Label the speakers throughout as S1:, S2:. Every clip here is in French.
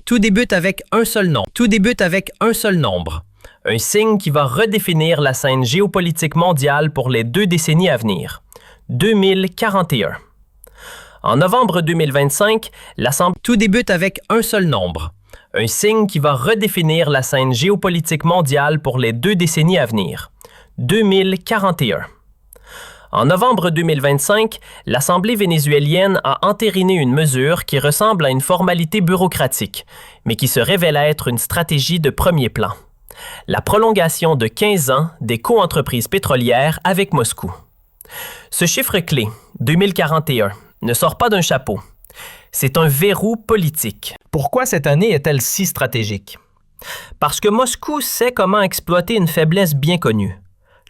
S1: Tout débute avec un seul nom. Tout débute avec un seul nombre. Un signe qui va redéfinir la scène géopolitique mondiale pour les 2 décennies à venir. 2041. En novembre 2025, l'Assemblée... Tout débute avec un seul nombre. Un signe qui va redéfinir la scène géopolitique mondiale pour les 2 décennies à venir. 2041. En novembre 2025, l'Assemblée vénézuélienne a entériné une mesure qui ressemble à une formalité bureaucratique, mais qui se révèle être une stratégie de premier plan. La prolongation de 15 ans des coentreprises pétrolières avec Moscou. Ce chiffre clé, 2041, ne sort pas d'un chapeau. C'est un verrou politique. Pourquoi cette année est-elle si stratégique? Parce que Moscou sait comment exploiter une faiblesse bien connue.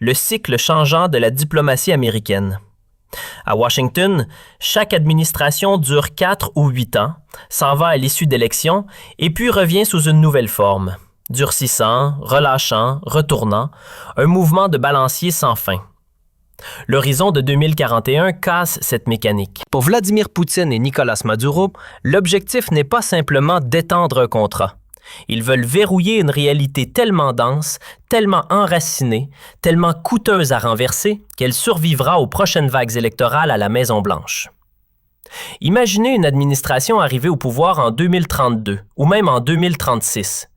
S1: Le cycle changeant de la diplomatie américaine. À Washington, chaque administration dure 4 ou 8 ans, s'en va à l'issue d'élections et puis revient sous une nouvelle forme. Durcissant, relâchant, retournant, un mouvement de balancier sans fin. L'horizon de 2041 casse cette mécanique. Pour Vladimir Poutine et Nicolás Maduro, l'objectif n'est pas simplement d'étendre un contrat. Ils veulent verrouiller une réalité tellement dense, tellement enracinée, tellement coûteuse à renverser qu'elle survivra aux prochaines vagues électorales à la Maison-Blanche. Imaginez une administration arrivée au pouvoir en 2032 ou même en 2036.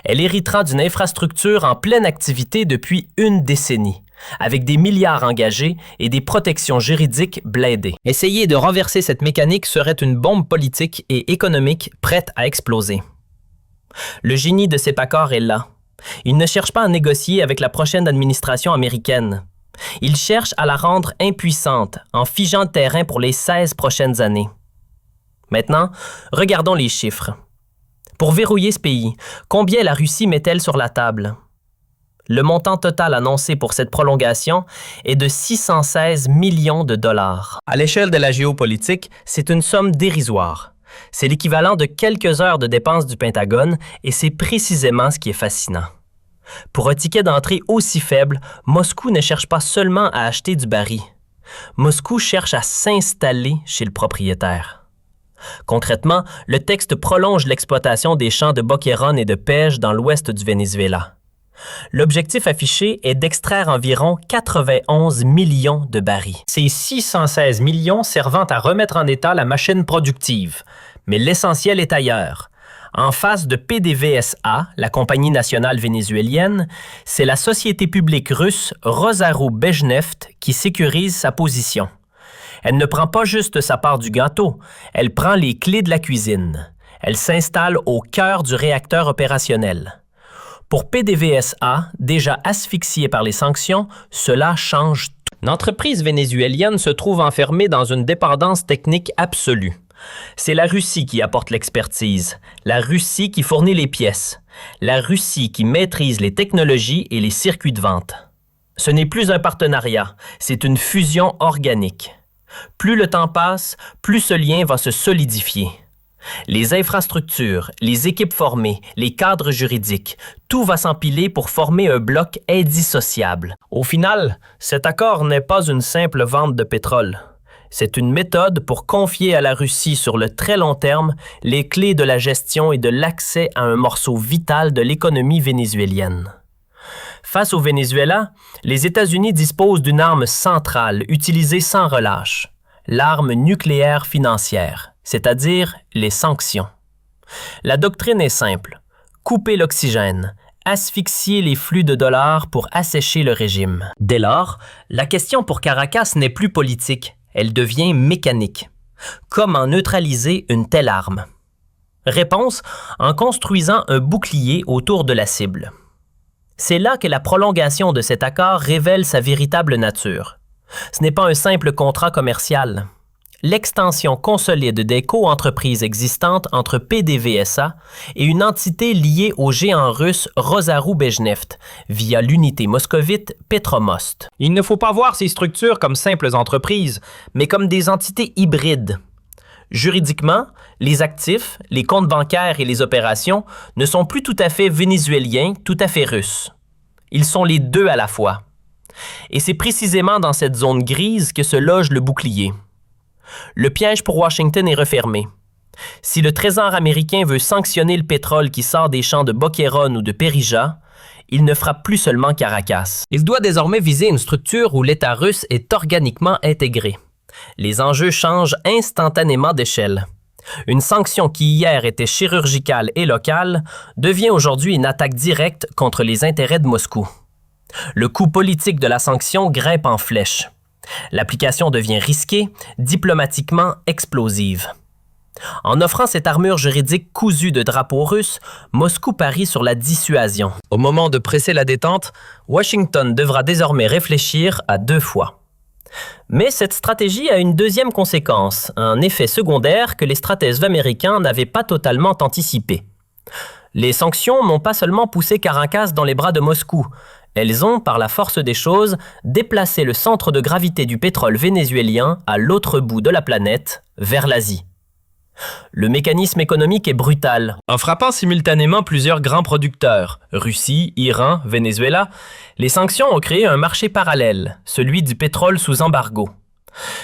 S1: Elle héritera d'une infrastructure en pleine activité depuis une décennie, avec des milliards engagés et des protections juridiques blindées. Essayer de renverser cette mécanique serait une bombe politique et économique prête à exploser. Le génie de Sepakor est là. Il ne cherche pas à négocier avec la prochaine administration américaine. Il cherche à la rendre impuissante en figeant le terrain pour les 16 prochaines années. Maintenant, regardons les chiffres. Pour verrouiller ce pays, combien la Russie met-elle sur la table? Le montant total annoncé pour cette prolongation est de 616 millions de dollars. À l'échelle de la géopolitique, c'est une somme dérisoire. C'est l'équivalent de quelques heures de dépenses du Pentagone et c'est précisément ce qui est fascinant. Pour un ticket d'entrée aussi faible, Moscou ne cherche pas seulement à acheter du baril. Moscou cherche à s'installer chez le propriétaire. Concrètement, le texte prolonge l'exploitation des champs de Boquerón et de Pej dans l'ouest du Venezuela. L'objectif affiché est d'extraire environ 91 millions de barils. C'est 616 millions servant à remettre en état la machine productive. Mais l'essentiel est ailleurs. En face de PDVSA, la compagnie nationale vénézuélienne, c'est la société publique russe Rosaru-Bezhneft qui sécurise sa position. Elle ne prend pas juste sa part du gâteau, elle prend les clés de la cuisine. Elle s'installe au cœur du réacteur opérationnel. Pour PDVSA, déjà asphyxié par les sanctions, cela change tout. L'entreprise vénézuélienne se trouve enfermée dans une dépendance technique absolue. C'est la Russie qui apporte l'expertise, la Russie qui fournit les pièces, la Russie qui maîtrise les technologies et les circuits de vente. Ce n'est plus un partenariat, c'est une fusion organique. Plus le temps passe, plus ce lien va se solidifier. Les infrastructures, les équipes formées, les cadres juridiques, tout va s'empiler pour former un bloc indissociable. Au final, cet accord n'est pas une simple vente de pétrole. C'est une méthode pour confier à la Russie sur le très long terme les clés de la gestion et de l'accès à un morceau vital de l'économie vénézuélienne. Face au Venezuela, les États-Unis disposent d'une arme centrale utilisée sans relâche, l'arme nucléaire financière, c'est-à-dire les sanctions. La doctrine est simple, couper l'oxygène, asphyxier les flux de dollars pour assécher le régime. Dès lors, la question pour Caracas n'est plus politique, elle devient mécanique. Comment neutraliser une telle arme? Réponse, en construisant un bouclier autour de la cible. C'est là que la prolongation de cet accord révèle sa véritable nature. Ce n'est pas un simple contrat commercial. L'extension consolide des co-entreprises existantes entre PDVSA et une entité liée au géant russe Rosaru-Bezhneft via l'unité moscovite Petromost. Il ne faut pas voir ces structures comme simples entreprises, mais comme des entités hybrides. Juridiquement, les actifs, les comptes bancaires et les opérations ne sont plus tout à fait vénézuéliens, tout à fait russes. Ils sont les deux à la fois. Et c'est précisément dans cette zone grise que se loge le bouclier. Le piège pour Washington est refermé. Si le Trésor américain veut sanctionner le pétrole qui sort des champs de Boquerón ou de Périja, il ne frappe plus seulement Caracas. Il doit désormais viser une structure où l'État russe est organiquement intégré. Les enjeux changent instantanément d'échelle. Une sanction qui hier était chirurgicale et locale devient aujourd'hui une attaque directe contre les intérêts de Moscou. Le coût politique de la sanction grimpe en flèche. L'application devient risquée, diplomatiquement explosive. En offrant cette armure juridique cousue de drapeaux russes, Moscou parie sur la dissuasion. Au moment de presser la détente, Washington devra désormais réfléchir à 2 fois. Mais cette stratégie a une deuxième conséquence, un effet secondaire que les stratèges américains n'avaient pas totalement anticipé. Les sanctions n'ont pas seulement poussé Caracas dans les bras de Moscou, elles ont, par la force des choses, déplacé le centre de gravité du pétrole vénézuélien à l'autre bout de la planète, vers l'Asie. Le mécanisme économique est brutal. En frappant simultanément plusieurs grands producteurs, Russie, Iran, Venezuela, les sanctions ont créé un marché parallèle, celui du pétrole sous embargo.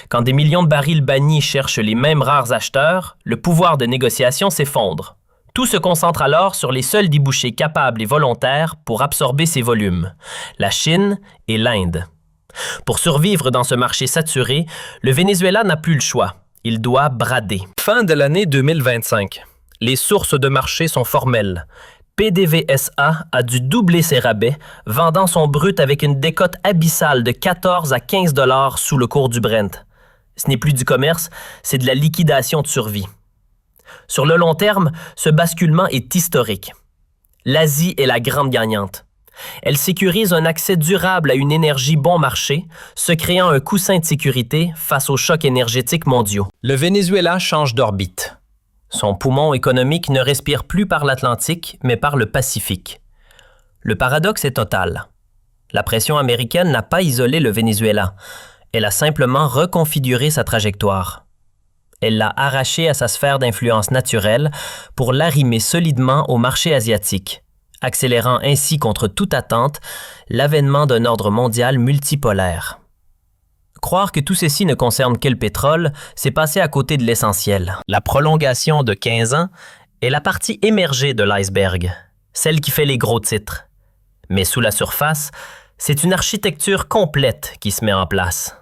S1: Quand des millions de barils bannis cherchent les mêmes rares acheteurs, le pouvoir de négociation s'effondre. Tout se concentre alors sur les seuls débouchés capables et volontaires pour absorber ces volumes, la Chine et l'Inde. Pour survivre dans ce marché saturé, le Venezuela n'a plus le choix. Il doit brader. Fin de l'année 2025. Les sources de marché sont formelles. PDVSA a dû doubler ses rabais, vendant son brut avec une décote abyssale de 14 à 15 $ sous le cours du Brent. Ce n'est plus du commerce, c'est de la liquidation de survie. Sur le long terme, ce basculement est historique. L'Asie est la grande gagnante. Elle sécurise un accès durable à une énergie bon marché, se créant un coussin de sécurité face aux chocs énergétiques mondiaux. Le Venezuela change d'orbite. Son poumon économique ne respire plus par l'Atlantique, mais par le Pacifique. Le paradoxe est total. La pression américaine n'a pas isolé le Venezuela. Elle a simplement reconfiguré sa trajectoire. Elle l'a arraché à sa sphère d'influence naturelle pour l'arrimer solidement au marché asiatique, accélérant ainsi contre toute attente l'avènement d'un ordre mondial multipolaire. Croire que tout ceci ne concerne que le pétrole, c'est passer à côté de l'essentiel. La prolongation de 15 ans est la partie émergée de l'iceberg, celle qui fait les gros titres. Mais sous la surface, c'est une architecture complète qui se met en place.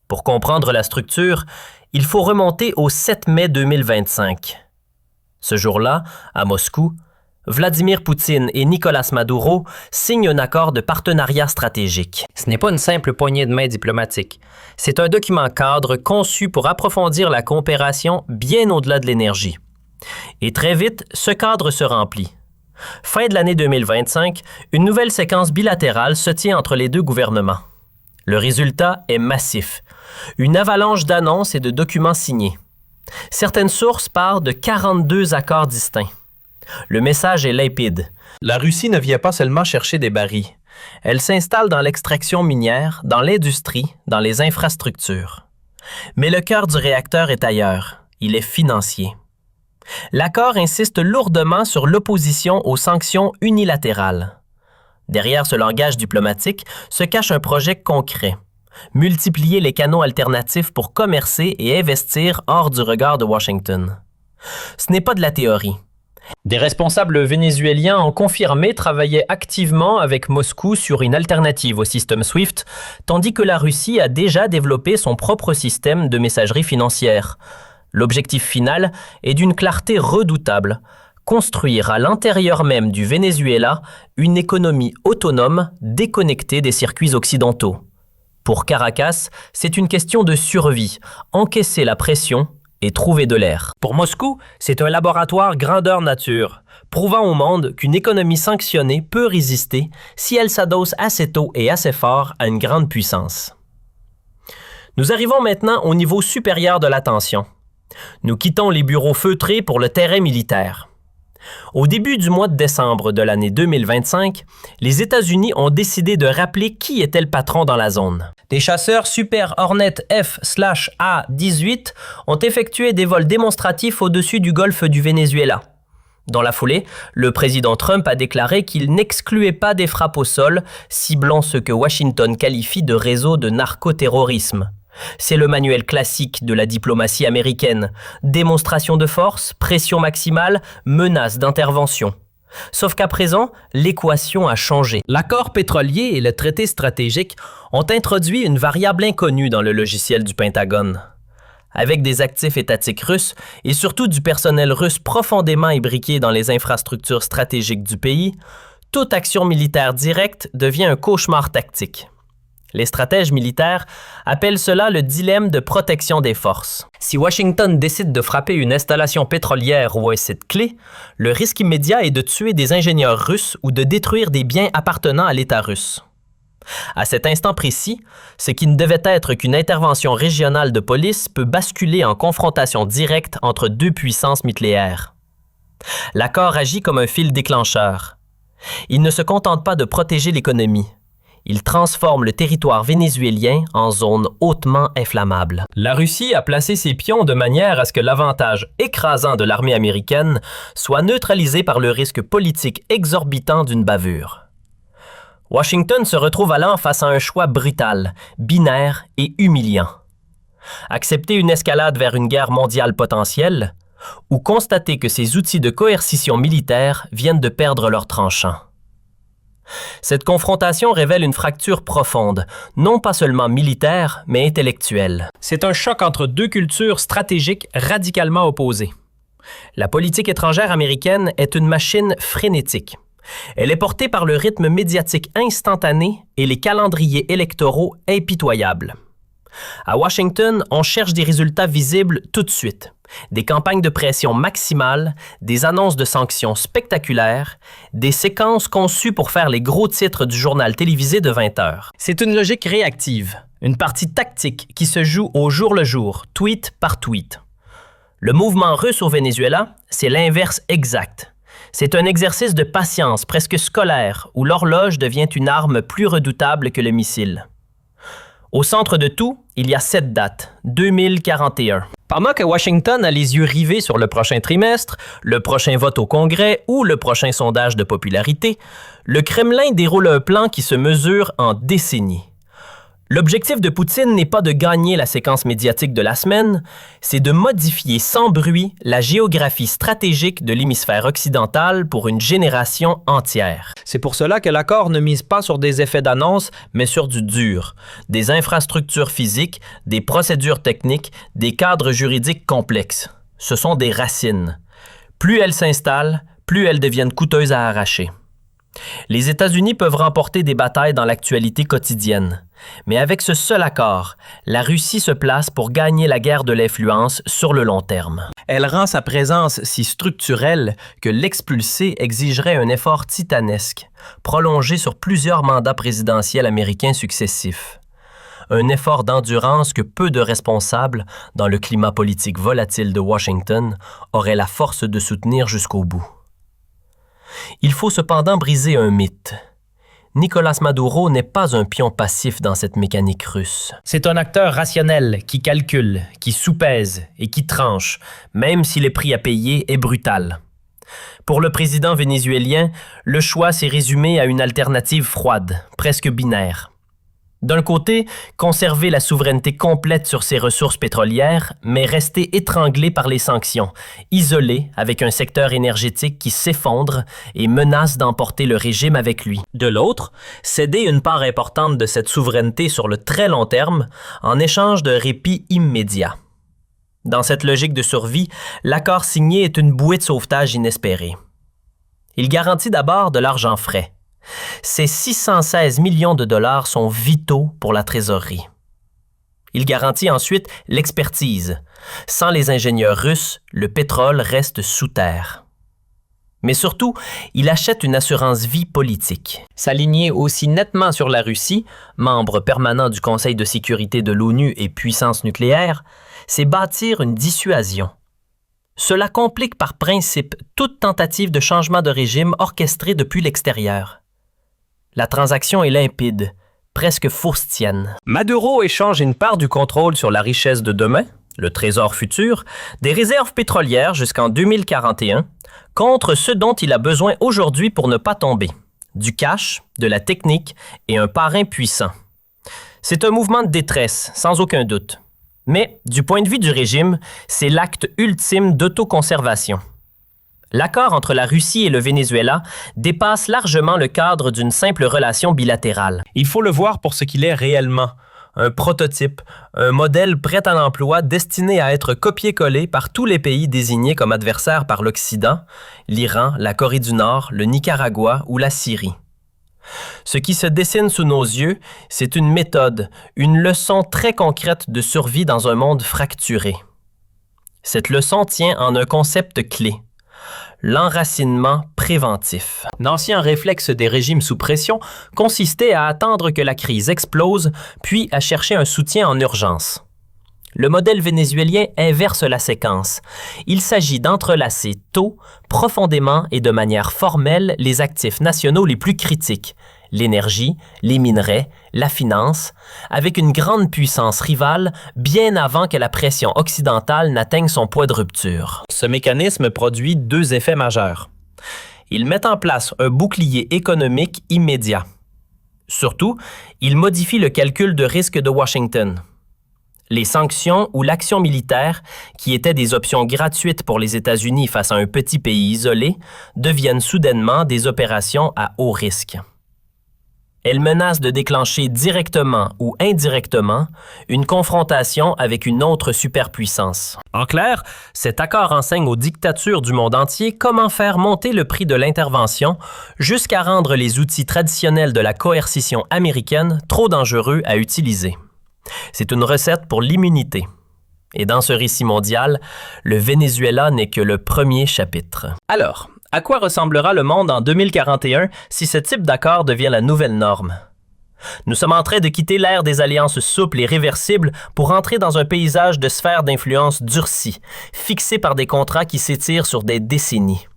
S1: Pour comprendre la structure, il faut remonter au 7 mai 2025. Ce jour-là, à Moscou, Vladimir Poutine et Nicolás Maduro signent un accord de partenariat stratégique. Ce n'est pas une simple poignée de main diplomatique. C'est un document cadre conçu pour approfondir la coopération bien au-delà de l'énergie. Et très vite, ce cadre se remplit. Fin de l'année 2025, une nouvelle séquence bilatérale se tient entre les deux gouvernements. Le résultat est massif. Une avalanche d'annonces et de documents signés. Certaines sources parlent de 42 accords distincts. Le message est limpide. La Russie ne vient pas seulement chercher des barils. Elle s'installe dans l'extraction minière, dans l'industrie, dans les infrastructures. Mais le cœur du réacteur est ailleurs. Il est financier. L'accord insiste lourdement sur l'opposition aux sanctions unilatérales. Derrière ce langage diplomatique se cache un projet concret. Multiplier les canaux alternatifs pour commercer et investir hors du regard de Washington. Ce n'est pas de la théorie. Des responsables vénézuéliens ont confirmé travailler activement avec Moscou sur une alternative au système SWIFT, tandis que la Russie a déjà développé son propre système de messagerie financière. L'objectif final est d'une clarté redoutable, construire à l'intérieur même du Venezuela une économie autonome déconnectée des circuits occidentaux. Pour Caracas, c'est une question de survie, encaisser la pression et trouver de l'air. Pour Moscou, c'est un laboratoire grandeur nature, prouvant au monde qu'une économie sanctionnée peut résister si elle s'adosse assez tôt et assez fort à une grande puissance. Nous arrivons maintenant au niveau supérieur de la tension. Nous quittons les bureaux feutrés pour le terrain militaire. Au début du mois de décembre de l'année 2025, les États-Unis ont décidé de rappeler qui était le patron dans la zone. Des chasseurs Super Hornet F/A-18 ont effectué des vols démonstratifs au-dessus du golfe du Venezuela. Dans la foulée, le président Trump a déclaré qu'il n'excluait pas des frappes au sol, ciblant ce que Washington qualifie de réseau de narcoterrorisme. C'est le manuel classique de la diplomatie américaine. Démonstration de force, pression maximale, menace d'intervention. Sauf qu'à présent, l'équation a changé. L'accord pétrolier et le traité stratégique ont introduit une variable inconnue dans le logiciel du Pentagone. Avec des actifs étatiques russes et surtout du personnel russe profondément imbriqué dans les infrastructures stratégiques du pays, toute action militaire directe devient un cauchemar tactique. Les stratèges militaires appellent cela le dilemme de protection des forces. Si Washington décide de frapper une installation pétrolière ou un site clé, le risque immédiat est de tuer des ingénieurs russes ou de détruire des biens appartenant à l'État russe. À cet instant précis, ce qui ne devait être qu'une intervention régionale de police peut basculer en confrontation directe entre deux puissances nucléaires. L'accord agit comme un fil déclencheur. Il ne se contente pas de protéger l'économie. Il transforme le territoire vénézuélien en zone hautement inflammable. La Russie a placé ses pions de manière à ce que l'avantage écrasant de l'armée américaine soit neutralisé par le risque politique exorbitant d'une bavure. Washington se retrouve alors face à un choix brutal, binaire et humiliant. Accepter une escalade vers une guerre mondiale potentielle ou constater que ses outils de coercition militaire viennent de perdre leur tranchant. Cette confrontation révèle une fracture profonde, non pas seulement militaire, mais intellectuelle. C'est un choc entre deux cultures stratégiques radicalement opposées. La politique étrangère américaine est une machine frénétique. Elle est portée par le rythme médiatique instantané et les calendriers électoraux impitoyables. À Washington, on cherche des résultats visibles tout de suite. Des campagnes de pression maximales, des annonces de sanctions spectaculaires, des séquences conçues pour faire les gros titres du journal télévisé de 20 heures. C'est une logique réactive, une partie tactique qui se joue au jour le jour, tweet par tweet. Le mouvement russe au Venezuela, c'est l'inverse exact. C'est un exercice de patience presque scolaire où l'horloge devient une arme plus redoutable que le missile. Au centre de tout, il y a cette date, 2041. Pendant que Washington a les yeux rivés sur le prochain trimestre, le prochain vote au Congrès ou le prochain sondage de popularité, le Kremlin déroule un plan qui se mesure en décennies. L'objectif de Poutine n'est pas de gagner la séquence médiatique de la semaine, c'est de modifier sans bruit la géographie stratégique de l'hémisphère occidental pour une génération entière. C'est pour cela que l'accord ne mise pas sur des effets d'annonce, mais sur du dur, des infrastructures physiques, des procédures techniques, des cadres juridiques complexes. Ce sont des racines. Plus elles s'installent, plus elles deviennent coûteuses à arracher. Les États-Unis peuvent remporter des batailles dans l'actualité quotidienne. Mais avec ce seul accord, la Russie se place pour gagner la guerre de l'influence sur le long terme. Elle rend sa présence si structurelle que l'expulser exigerait un effort titanesque, prolongé sur plusieurs mandats présidentiels américains successifs. Un effort d'endurance que peu de responsables, dans le climat politique volatile de Washington, auraient la force de soutenir jusqu'au bout. Il faut cependant briser un mythe. Nicolás Maduro n'est pas un pion passif dans cette mécanique russe. C'est un acteur rationnel qui calcule, qui soupèse et qui tranche, même si le prix à payer est brutal. Pour le président vénézuélien, le choix s'est résumé à une alternative froide, presque binaire. D'un côté, conserver la souveraineté complète sur ses ressources pétrolières, mais rester étranglé par les sanctions, isolé avec un secteur énergétique qui s'effondre et menace d'emporter le régime avec lui. De l'autre, céder une part importante de cette souveraineté sur le très long terme en échange d'un répit immédiat. Dans cette logique de survie, l'accord signé est une bouée de sauvetage inespérée. Il garantit d'abord de l'argent frais. Ces 616 millions de dollars sont vitaux pour la trésorerie. Il garantit ensuite l'expertise. Sans les ingénieurs russes, le pétrole reste sous terre. Mais surtout, il achète une assurance vie politique. S'aligner aussi nettement sur la Russie, membre permanent du Conseil de sécurité de l'ONU et puissance nucléaire, c'est bâtir une dissuasion. Cela complique par principe toute tentative de changement de régime orchestrée depuis l'extérieur. La transaction est limpide, presque faustienne. Maduro échange une part du contrôle sur la richesse de demain, le trésor futur, des réserves pétrolières jusqu'en 2041, contre ce dont il a besoin aujourd'hui pour ne pas tomber, du cash, de la technique et un parrain puissant. C'est un mouvement de détresse, sans aucun doute. Mais, du point de vue du régime, c'est l'acte ultime d'autoconservation. L'accord entre la Russie et le Venezuela dépasse largement le cadre d'une simple relation bilatérale. Il faut le voir pour ce qu'il est réellement. Un prototype, un modèle prêt à l'emploi destiné à être copié-collé par tous les pays désignés comme adversaires par l'Occident, l'Iran, la Corée du Nord, le Nicaragua ou la Syrie. Ce qui se dessine sous nos yeux, c'est une méthode, une leçon très concrète de survie dans un monde fracturé. Cette leçon tient en un concept clé: l'enracinement préventif. L'ancien réflexe des régimes sous pression consistait à attendre que la crise explose, puis à chercher un soutien en urgence. Le modèle vénézuélien inverse la séquence. Il s'agit d'entrelacer tôt, profondément et de manière formelle les actifs nationaux les plus critiques, l'énergie, les minerais, la finance, avec une grande puissance rivale bien avant que la pression occidentale n'atteigne son point de rupture. Ce mécanisme produit deux effets majeurs. Il met en place un bouclier économique immédiat. Surtout, il modifie le calcul de risque de Washington. Les sanctions ou l'action militaire, qui étaient des options gratuites pour les États-Unis face à un petit pays isolé, deviennent soudainement des opérations à haut risque. Elles menacent de déclencher directement ou indirectement une confrontation avec une autre superpuissance. En clair, cet accord enseigne aux dictatures du monde entier comment faire monter le prix de l'intervention jusqu'à rendre les outils traditionnels de la coercition américaine trop dangereux à utiliser. C'est une recette pour l'immunité. Et dans ce récit mondial, le Venezuela n'est que le premier chapitre. Alors, à quoi ressemblera le monde en 2041 si ce type d'accord devient la nouvelle norme? Nous sommes en train de quitter l'ère des alliances souples et réversibles pour entrer dans un paysage de sphères d'influence durcies, fixées par des contrats qui s'étirent sur des décennies.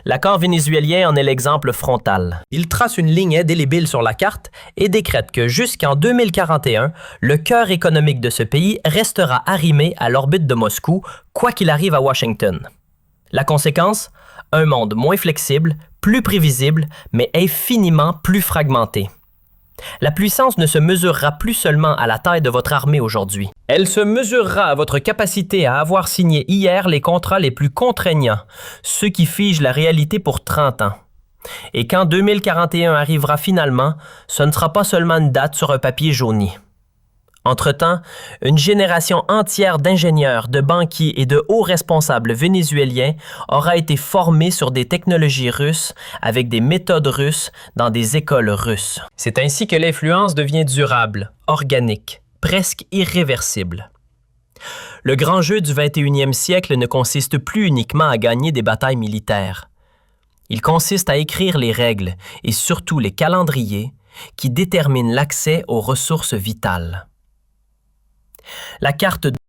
S1: L'accord vénézuélien en est l'exemple frontal. Il trace une ligne indélébile sur la carte et décrète que jusqu'en 2041, le cœur économique de ce pays restera arrimé à l'orbite de Moscou, quoi qu'il arrive à Washington. La conséquence? Un monde moins flexible, plus prévisible, mais infiniment plus fragmenté. La puissance ne se mesurera plus seulement à la taille de votre armée aujourd'hui. Elle se mesurera à votre capacité à avoir signé hier les contrats les plus contraignants, ceux qui figent la réalité pour 30 ans. Et quand 2041 arrivera finalement, ce ne sera pas seulement une date sur un papier jauni. Entre-temps, une génération entière d'ingénieurs, de banquiers et de hauts responsables vénézuéliens aura été formée sur des technologies russes, avec des méthodes russes, dans des écoles russes. C'est ainsi que l'influence devient durable, organique, presque irréversible. Le grand jeu du 21e siècle ne consiste plus uniquement à gagner des batailles militaires. Il consiste à écrire les règles et surtout les calendriers qui déterminent l'accès aux ressources vitales. La carte